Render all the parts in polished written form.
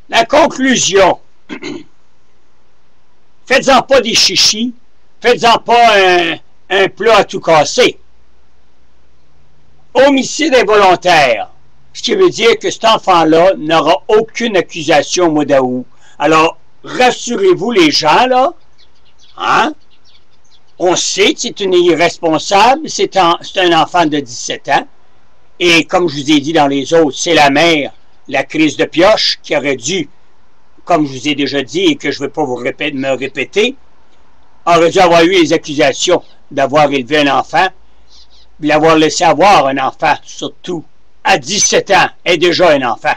La conclusion. Faites-en pas des chichis. Faites-en pas un plat à tout casser. Homicide involontaire. Ce qui veut dire que cet enfant-là n'aura aucune accusation au mois d'août. Alors, rassurez-vous les gens, là. Hein? On sait que c'est une irresponsable. C'est un enfant de 17 ans. Et comme je vous ai dit dans les autres, c'est la mère, la crise de pioche, qui aurait dû, comme je vous ai déjà dit et que je ne vais pas me répéter, aurait dû avoir eu les accusations d'avoir élevé un enfant, de l'avoir laissé avoir un enfant, surtout à 17 ans, est déjà un enfant.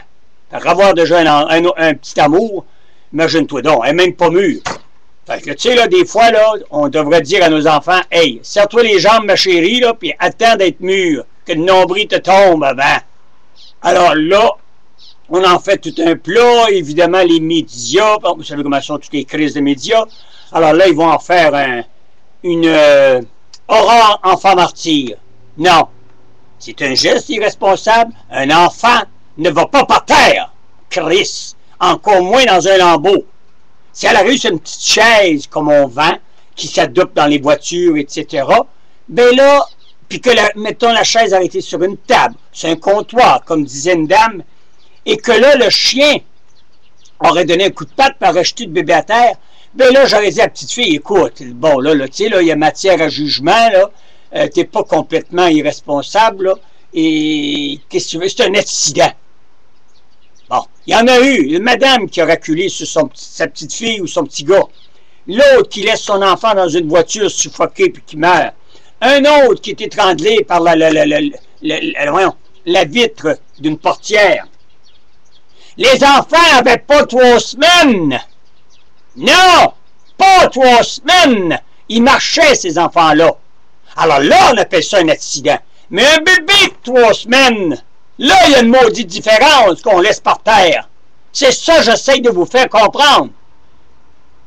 Avoir déjà un petit amour, imagine-toi donc, elle n'est même pas mûre. Fait que, tu sais, là, des fois, là, on devrait dire à nos enfants, « Hey, serre-toi les jambes, ma chérie, là, puis attends d'être mûr, que le nombril te tombe avant. » Alors là, on en fait tout un plat, évidemment, les médias, vous savez comment sont toutes les crises de médias. Alors là, ils vont en faire une Aurore enfant martyr. Non, c'est un geste irresponsable. Un enfant ne va pas par terre, Chris, encore moins dans un lambeau. Si elle avait eu une petite chaise comme on vend, qui s'adopte dans les voitures, etc., ben là, puis que, mettons, la chaise avait été sur une table, c'est un comptoir, comme disait une dame, et que là, le chien aurait donné un coup de patte par rejeter le bébé à terre, ben là, j'aurais dit à la petite fille, écoute, bon, là tu sais, là, il y a matière à jugement, là, t'es pas complètement irresponsable, là, et qu'est-ce que tu veux, c'est un accident. Bon, il y en a eu, une madame qui a reculé sur sa petite fille ou son petit gars. L'autre qui laisse son enfant dans une voiture suffoquée puis qui meurt. Un autre qui est étranglé par la vitre d'une portière. Les enfants n'avaient pas 3 semaines. Non, pas 3 semaines. Ils marchaient, ces enfants-là. Alors là, on appelle ça un accident. Mais un bébé de 3 semaines... Là, il y a une maudite différence qu'on laisse par terre. C'est ça que j'essaie de vous faire comprendre.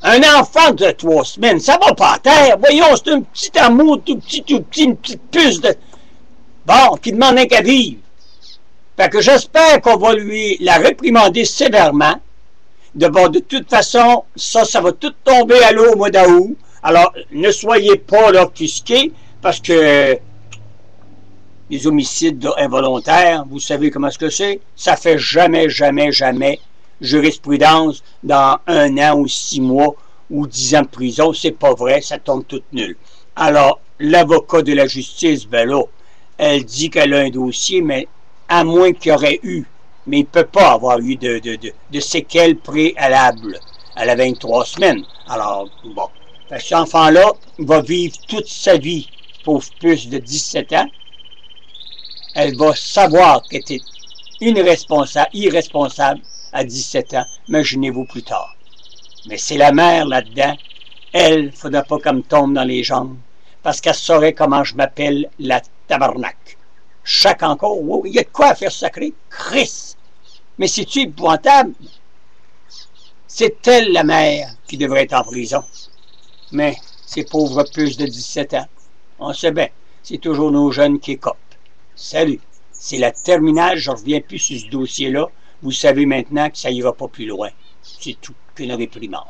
Un enfant de 3 semaines, ça va pas à terre. Voyons, c'est un petit amour tout petit, une petite puce de... Bon, qui demande un qu'à vivre. Fait que j'espère qu'on va la réprimander sévèrement. De toute façon, ça va tout tomber à l'eau au mois d'août. Alors, ne soyez pas là offusqués, parce que... les homicides involontaires, vous savez comment est-ce que c'est? Ça fait jamais, jamais, jamais jurisprudence dans 1 an ou 6 mois ou 10 ans de prison. C'est pas vrai, ça tombe tout nul. Alors, l'avocat de la justice, ben là, elle dit qu'elle a un dossier, mais à moins qu'il y aurait eu, mais il ne peut pas avoir eu de séquelles préalables à la 23 semaines. Alors, bon, cet enfant-là va vivre toute sa vie, pauvre puce de 17 ans. Elle va savoir qu'elle était irresponsable à 17 ans. Imaginez-vous plus tard. Mais c'est la mère là-dedans. Elle, il ne faudra pas qu'elle me tombe dans les jambes. Parce qu'elle saurait comment je m'appelle la tabarnak. Chaque encore, oh, il y a de quoi à faire sacrer. Christ! Mais c'est-tu épouvantable? C'est elle, la mère, qui devrait être en prison. Mais ces pauvres puces de 17 ans, on sait bien, c'est toujours nos jeunes qui écopent. Salut, c'est la terminale, je ne reviens plus sur ce dossier-là. Vous savez maintenant que ça n'ira pas plus loin. C'est tout, qu'une réprimande.